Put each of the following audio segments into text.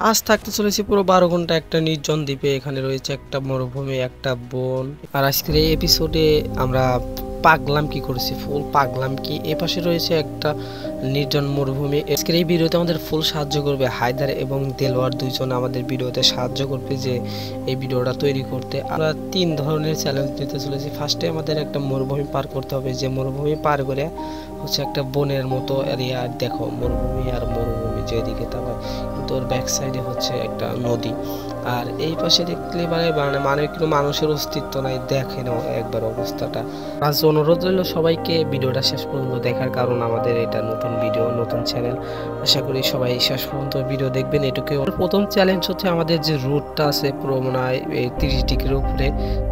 আজ থাকতে চলেছি পুরো 12 ঘন্টা একটা নির্জন দ্বীপে। এখানে রয়েছে একটা মরুভূমি, একটা বন। আর আজকের এই এপিসোডে আমরা পাগলাম কি করেছি, ফুল পাগলাম কি। এ পাশে রয়েছে একটা নির্জন মরুভূমি। আজকের এই ভিডিওতে আমাদের ফুল সাহায্য করবে হায়দার এবং দেলোয়ার, দুইজন আমাদের ভিডিওতে সাহায্য করবে যে এই ভিডিওটা তৈরি করতে। আমরা 3 ধরনের চ্যালেঞ্জ দিতে চলেছি। ফার্স্টে আমাদের একটা মরুভূমি পার করতে হবে, যে মরুভূমি পার করে হচ্ছে একটা বনের মতো এরিয়া। দেখো মরুভূমি আর মরুভূমি যেদিকে তাকাও, কিন্তু ওর ব্যাক সাইডে হচ্ছে একটা নদী। আর এই পাশে দেখলে মানে কোনো মানুষের অস্তিত্ব নাই। দেখে নাও একবার অবস্থাটা। আজ অনুরোধ রইল সবাইকে ভিডিওটা শেষ পর্যন্ত দেখার, কারণ আমাদের এটা নতুন ভিডিও, নতুন চ্যানেল। আশা করি সবাই শেষ পর্যন্ত ভিডিও দেখবেন। এটুকু। প্রথম চ্যালেঞ্জ হচ্ছে আমাদের যে রুটটা আছে পুরো মনে হয় 30 ডিগ্রির উপরে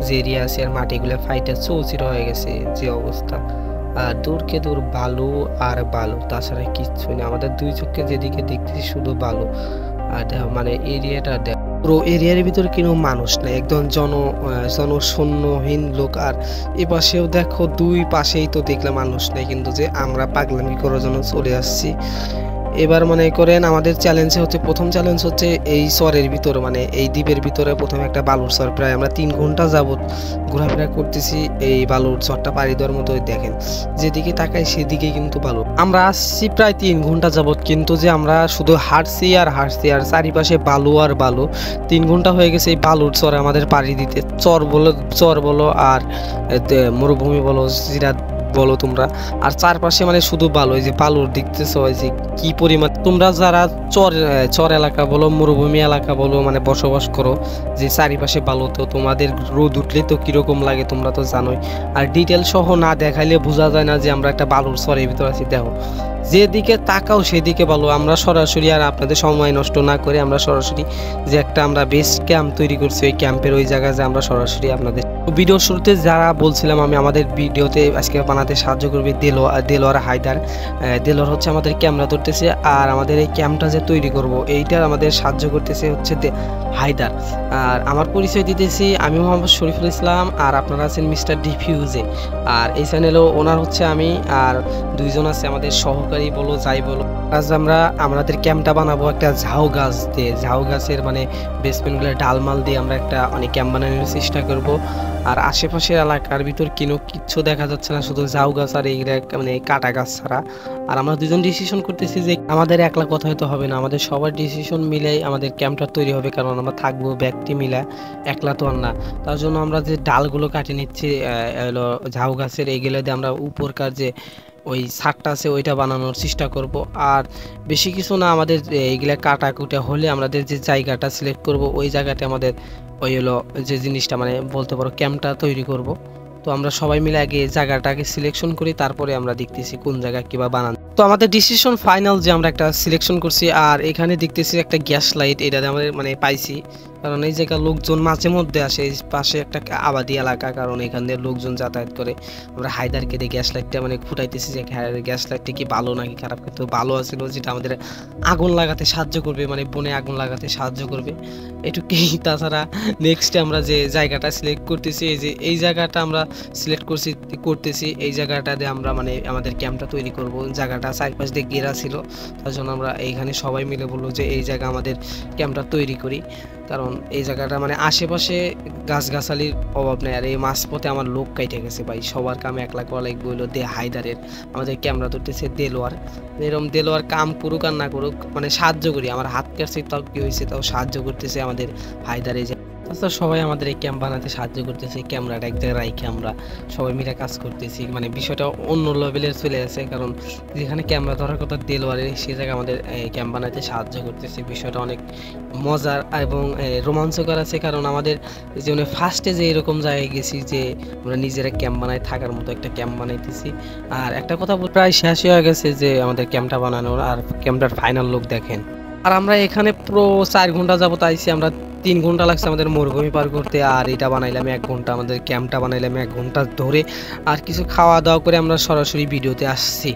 যে এরিয়া আছে, আর মাটিগুলো ফাইটে চৌচির হয়ে গেছে যে অবস্থা। আর দূরকে দূর বালু আর বালু, তাছাড়া কিচ্ছুই না। আমাদের দুই চোখে যেদিকে দেখতেছি শুধু বালু। আর মানে এরিয়াটা পুরো এরিয়ার ভিতরে কোনো মানুষ নেই, একদম জনশূন্যহীন লোক। আর এ পাশেও দেখো, দুই পাশেই তো দেখলাম মানুষ নেই, কিন্তু যে আমরা পাগলামি করার জন্য চলে আসছি। এবার মনে করেন আমাদের চ্যালেঞ্জে হচ্ছে, প্রথম চ্যালেঞ্জ হচ্ছে এই চরের ভিতরে, মানে এই দ্বীপের ভিতরে প্রথমে একটা বালুর চর। প্রায় আমরা 3 ঘন্টা যাবত ঘোরাফেরা করতেছি এই বালুর চরটা পাড়ি দেওয়ার মতো। দেখেন যেদিকে তাকাই সেদিকে কিন্তু বালু। আমরা আসছি প্রায় 3 ঘন্টা যাবত, কিন্তু যে আমরা শুধু হাঁটছি আর হাঁটছি, আর চারিপাশে বালু আর বালু। 3 ঘন্টা হয়ে গেছে এই বালুর চরে আমাদের পাড়ি দিতে। চর বলো আর মরুভূমি বলো, যেটা বলো তোমরা। আর চারপাশে মানে শুধু বালু। এই যে বালুর দেখতেছো যে কি পরিমাণ। তোমরা যারা চর এলাকা বলো, মরুভূমি এলাকা বলো, মানে বসবাস করো, যে চারিপাশে বালু, তো তোমাদের রোদ উঠলে তো কিরকম লাগে তোমরা তো জানোই। আর ডিটেল সহ না দেখাইলে বোঝা যায় না যে আমরা একটা বালুর চরের ভিতর আছি। দেখো যেদিকে তাকাও সেদিকে বালু। আমরা সরাসরি, আর আপনাদের সময় নষ্ট না করে আমরা সরাসরি যে একটা আমরা বেস ক্যাম্প তৈরি করছি, ওই ক্যাম্পের ওই জায়গায় যে আমরা সরাসরি আপনাদের ভিডিও শুরুতে যারা বলছিলাম আমি আমাদের ভিডিওতে আজকে বানাতে সাহায্য করবে দেলোয়ার হায়দার। দেলোয়ার হচ্ছে আমাদের ক্যামেরা ধরতেছে, আর আমাদের এই ক্যাম্পটা যে তৈরি করব এইটার আমাদের সাহায্য করতেছে হচ্ছে হায়দার। আর আমার পরিচয় দিতেছি, আমি মোহাম্মদ শরীফুল ইসলাম, আর আপনারা আছেন মিস্টার ডিফিউজে। আর এই চ্যানেলও ওনার হচ্ছে আমি, আর দুইজন আছে আমাদের সহকারী বলো যাই বলো। আজ আমরা আমাদের ক্যাম্পটা বানাবো একটা ঝাউ গাছ দিয়ে। ঝাউ গাছের মানে বেসমেন্টগুলো ডালমাল দিয়ে আমরা একটা অনেক ক্যাম্প বানানোর চেষ্টা করব। আর আশেপাশের এলাকার ভিতর কিচ্ছু দেখা যাচ্ছে না, শুধু ঝাউ গাছ আর এইগুলা মানে কাটা গাছ ছাড়া। আর আমরা দুজন ডিসিশন করতেছি যে আমাদের একলা কথা হয়তো হবে না, আমাদের সবার ডিসিশন মিলেই আমাদের ক্যাম্পটা তৈরি হবে, কারণ আমরা থাকবো ব্যক্তি মিলে, একলা তো আর না। তার জন্য আমরা যে ডালগুলো কাটে নিচ্ছি ঝাউ গাছের, এইগুলো দিয়ে আমরা উপরকার যে ওই ছাদটা আছে ওইটা বানানোর চেষ্টা করব। আর বেশি কিছু না, আমাদের এইগুলা কাটাকুটা হলে আমাদের যে জায়গাটা সিলেক্ট করব, ওই জায়গাতে আমাদের ওই হলো যে জিনিসটা মানে বলতে পারো ক্যাম্পটা তৈরি করব। তো আমরা সবাই মিলে আগে জায়গাটাকে সিলেকশন করি, তারপরে আমরা দেখতেছি কোন জায়গা কিবা বানান। তো আমাদের ডিসিশন ফাইনাল যে আমরা একটা সিলেকশন করছি। আর এখানে দেখতেছি একটা গ্যাস লাইট, এটাতে আমাদের মানে পাইছি, কারণ এই জায়গায় লোকজন মাঝে মধ্যে আসে। এই পাশে একটা আবাদি এলাকা, কারণ এখান দিয়ে লোকজন যাতায়াত করে। আমরা হায়দারকে দিয়ে গ্যাস লাইটটা মানে ফুটাইতেছি যে গ্যাস লাইটটা কি ভালো নাকি খারাপ, কিন্তু ভালো আছিল, যেটা আমাদের আগুন লাগাতে সাহায্য করবে, মানে বনে আগুন লাগাতে সাহায্য করবে এটুকুই। তাছাড়া নেক্সটে আমরা যে জায়গাটা সিলেক্ট করতেছি, এই যে এই জায়গাটা আমরা সিলেক্ট করতেছি, এই জায়গাটাতে আমরা মানে আমাদের ক্যাম্পটা তৈরি করব। জায়গাটা চারপাশ দিয়ে ঘেরা ছিল, তার জন্য আমরা এইখানে সবাই মিলে বললো যে এই জায়গা আমাদের ক্যাম্পটা তৈরি করি, কারণ এই জায়গাটা মানে আশেপাশে গাছগাছালির অভাব নেই। আর এই মাঝপথে আমার লোক কাইটে গেছে ভাই, সবার কাম একলা করা লাগবে। হইলো হায়দারের, আমাদের ক্যামেরা ধরতেছে দেলোয়ার। এরকম দেলোয়ার কাম করুক আর না করুক, মানে সাহায্য করি। আমার হাত কাটছে তাও কি হয়েছে, তাও সাহায্য করতেছে আমাদের হায়দারে। তাছাড়া সবাই আমাদের এই ক্যাম্প বানাতে সাহায্য করতেছে। ক্যামেরাটা এক জায়গায় রাখি আমরা সবাই মিলে কাজ করতেছি, মানে বিষয়টা অন্য লেভেলের চলে আসে। কারণ যেখানে ক্যামেরা ধরার কথা দেলোয়ারের, সেই জায়গায় আমাদের ক্যাম্প বানাতে সাহায্য করতেছে। বিষয়টা অনেক মজার এবং রোমাঞ্চকর আছে, কারণ আমাদের জীবনে ফার্স্টে যে এরকম জায়গায় গেছি যে আমরা নিজেরা ক্যাম্প বানাই, থাকার মতো একটা ক্যাম্প বানাইতেছি। আর একটা কথা প্রায় শেষ হয়ে গেছে যে আমাদের ক্যাম্পটা বানানোর, আর ক্যাম্পটার ফাইনাল লুক দেখেন। আর আমরা এখানে পুরো 4 ঘন্টা যাবত আইছি। আমরা 3 ঘন্টা লাগছে আমাদের মরুভূমি পার করতে, আর এটা বানাইলাম 1 ঘন্টা, আমাদের ক্যাম্পটা বানাইলাম 1 ঘন্টা ধরে। আর কিছু খাওয়া দাওয়া করে আমরা সরাসরি ভিডিওতে আসছি।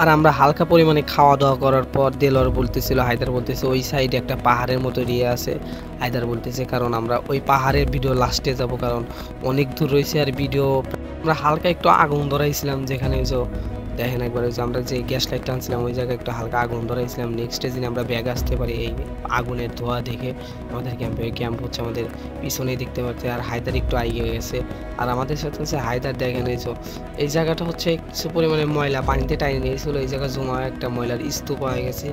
আর আমরা হালকা পরিমাণে খাওয়া দাওয়া করার পর দেলোয়ার বলতেছিল, হায়দার বলতেছে ওই সাইডে একটা পাহাড়ের মতো এরিয়া আছে। হায়দার বলতেছে কারণ আমরা ওই পাহাড়ের ভিডিও লাস্টে যাব, কারণ অনেক দূর রয়েছে। আর ভিডিও আমরা হালকা একটু আগুন ধরাইছিলাম যেখানে দেখেন একবার ওই যে আমরা যে গ্যাস লাইট টানছিলাম ওই জায়গায় একটু হালকা আগুন ধরাইছিলাম। নেক্সট দিন আমরা ব্যাগ আসতে পারি এই আগুনের ধোঁয়া দেখে আমাদের ক্যাম্প হচ্ছে আমাদের পিছনেই দেখতে পাচ্ছি। আর হায়দার একটু আইগে গেছে, আর আমাদের সাথে হচ্ছে হায়দার দেখেন এই জায়গাটা হচ্ছে কিছু পরিমাণে ময়লা পানিতে টাইনে নিয়েছিল, এই জায়গা জমা একটা ময়লার স্তূপ হয়ে গেছে।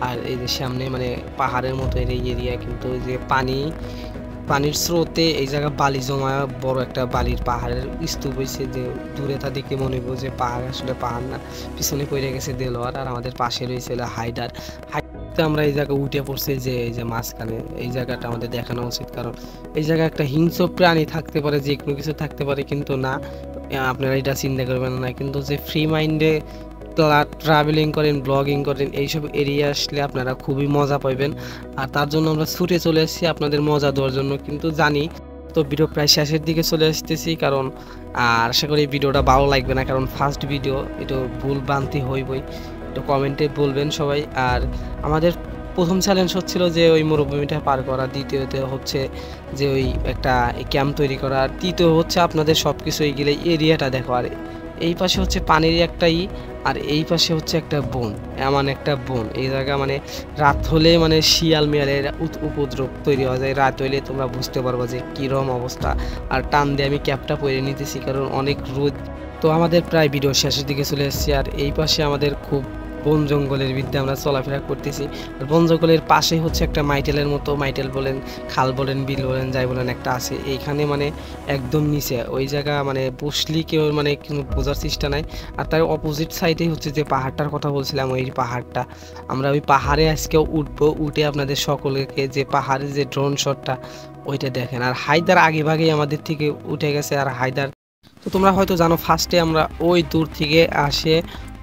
আর এই যে সামনে মানে পাহাড়ের মতো এই এরিয়া, কিন্তু ওই যে পানির স্রোতে এই জায়গা বালি জমা বড় একটা বালির পাহাড়ের স্তূপ হয়েছে, যে দূরে তা দেখে মনে হইব যে পাহাড়, আসলে পাহাড় না। পিছনে পড়ে গেছে দেলোয়ার, আর আমাদের পাশে রয়েছে হায়দার। আমরা এই জায়গায় উঠে পড়ছি যে এই যে মাঝখানে এই জায়গাটা আমাদের দেখানো উচিত, কারণ এই জায়গায় একটা হিংস্র প্রাণী থাকতে পারে, যে কোনো কিছু থাকতে পারে, কিন্তু না, আপনারা এটা চিন্তা করবেন না। কিন্তু যে ফ্রি মাইন্ডে ট্রাভেলিং করেন, ব্লগিং করেন, এইসব এরিয়া আসলে আপনারা খুবই মজা পাইবেন। আর তার জন্য আমরা ছুটে চলে এসেছি আপনাদের মজা দেওয়ার জন্য। কিন্তু জানি তো ভিডিও প্রায় শেষের দিকে চলে আসতেছি, কারণ আর আশা করি ভিডিওটা ভালো লাগবে না, কারণ ফার্স্ট ভিডিও একটু ভুল ভ্রান্তি হইবই, একটু কমেন্টে বলবেন সবাই। আর আমাদের প্রথম চ্যালেঞ্জ হচ্ছিল যে ওই মরুভূমিটা পার করা, দ্বিতীয়তে হচ্ছে যে ওই একটা ক্যাম্প তৈরি করা, আর তৃতীয় হচ্ছে আপনাদের সব কিছু এইগুলো এরিয়াটা দেখো। আর এই পাশে হচ্ছে পানির একটা আর এই পাশে হচ্ছে একটা বন, এমন একটা বন, এই জায়গা মানে রাত হলে মানে শিয়াল মিয়ালের উপদ্রব তৈরি হয়ে যায়। রাত হইলে তোমরা বুঝতে পারবো যে কীরকম অবস্থা। আর টান দিয়ে আমি ক্যাপটা পরে নিতেছি কারণ অনেক রোদ। তো আমাদের প্রায় ভিডিও শেষের দিকে চলে এসেছি, আর এই পাশে আমাদের খুব বন জঙ্গলের বিদ্যা আমরা চলাফেরা করতেছি। আর বন জঙ্গলের পাশে হচ্ছে একটা মাইটেলের মতো, মাইটেল বলেন, খাল বলেন, বিল বলেন, যাই বলেন, একটা আছে এইখানে মানে একদম নিচে ওই জায়গা মানে বসলি কেউ মানে কিন্তু বোঝার চেষ্টা নাই। আর তার অপোজিট সাইডে হচ্ছে যে পাহাড়টার কথা বলছিলাম, ওই পাহাড়টা আমরা ওই পাহাড়ে আজকে উঠবো, উঠে আপনাদের সকলকে যে পাহাড়ের যে ড্রোন শটটা ওইটা দেখেন। আর হায়দার আগে ভাগেই আমাদের থেকে উঠে গেছে। আর হায়দার তো তোমরা হয়তো জানো ফার্স্টে আমরা ওই দূর থেকে আসে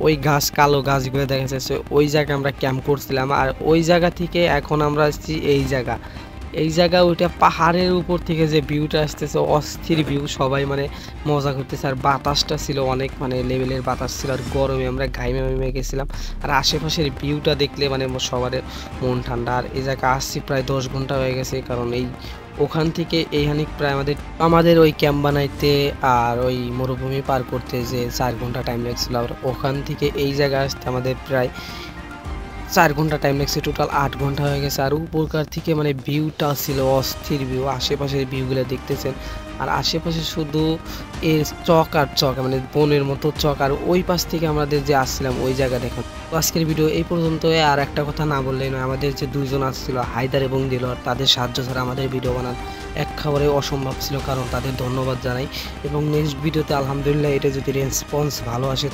ওই গাছ, কালো গাছগুলো দেখা যাচ্ছে, ওই জায়গায় আমরা ক্যাম্প করছিলাম। আর ওই জায়গা থেকে এখন আমরা আসছি এই জায়গা ওইটা পাহাড়ের উপর থেকে যে ভিউটা আসতেছে অস্থির ভিউ, সবাই মানে মজা করতেছে। আর বাতাসটা ছিল অনেক মানে লেভেলের বাতাস ছিল, আর গরমে আমরা ঘাইমে গেছিলাম। আর আশেপাশের ভিউটা দেখলে মানে সবার মন ঠান্ডা। আর এই জায়গা আসছি প্রায় 10 ঘন্টা হয়ে গেছে, কারণ ওখান থেকে এইখানে প্রায় আমাদের ওই ক্যাম্প বানাইতে আর ওই মরুভূমি পার করতে যে 4 ঘন্টা টাইম লাগছিল। আর ওখান থেকে এই জায়গায় আসতে আমাদের প্রায় 4 ঘন্টা টাইম লাগছে, টোটাল 8 ঘন্টা হয়ে গেছে। আর উপরকার থেকে মানে ভিউটা ছিল অস্থির ভিউ, আশেপাশের ভিউগুলো দেখতেছেন। আর আশেপাশে শুধু এর চক আর চক, মানে বনের মতো চক। আর ওই পাশ থেকে আমাদের যে আসছিলাম ওই জায়গা দেখুন। আজকের ভিডিও এই পর্যন্ত। আর একটা কথা না বললেই নয়, আমাদের যে দুইজন আসছিল হায়দার এবং দিলওয়ার, তাদের সাহায্য ছাড়া আমাদের ভিডিও বানানো এক খাবারে অসম্ভব ছিল, কারণ তাদের ধন্যবাদ জানাই। এবং নেক্সট ভিডিওতে আলহামদুলিল্লাহ এটা যদি রেসপন্স ভালো আসে,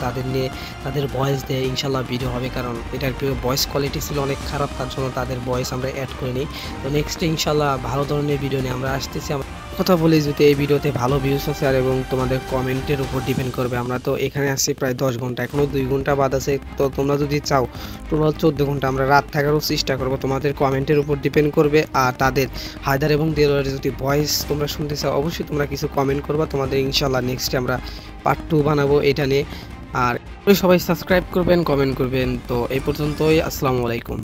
তাদের ভয়েস দিয়ে ইনশাল্লাহ ভিডিও হবে, কারণ এটার ভয়েস কোয়ালিটি ছিল অনেক খারাপ, তার জন্য তাদের ভয়েস আমরা অ্যাড করে নিই। তো নেক্সটে ইনশাল্লাহ ভালো ধরনের ভিডিও নিয়ে আমরা আসতেছি। কথা বলি যদি এই ভিডিওতে ভালো ভিউজ আছে আর এবং তোমাদের কমেন্টের উপর ডিপেন্ড করবে। আমরা তো এখানে আসছি প্রায় 10 ঘন্টা, এখনও 2 ঘন্টা বাদ আছে। তো তোমরা যদি চাও টোটাল 14 ঘন্টা আমরা রাত থাকারও চেষ্টা করবো, তোমাদের কমেন্টের উপর ডিপেন্ড করবে। আর তাদের হায়দার এবং দেলোয়ারের যদি ভয়েস তোমরা শুনতে চাও অবশ্যই তোমরা কিছু কমেন্ট করবা, তোমাদের ইনশাল্লাহ নেক্সটে আমরা পার্ট 2 বানাবো এটা নিয়ে। আর সবাই সাবস্ক্রাইব করবেন, কমেন্ট করবেন। তো এই পর্যন্তই, আসসালামু আলাইকুম।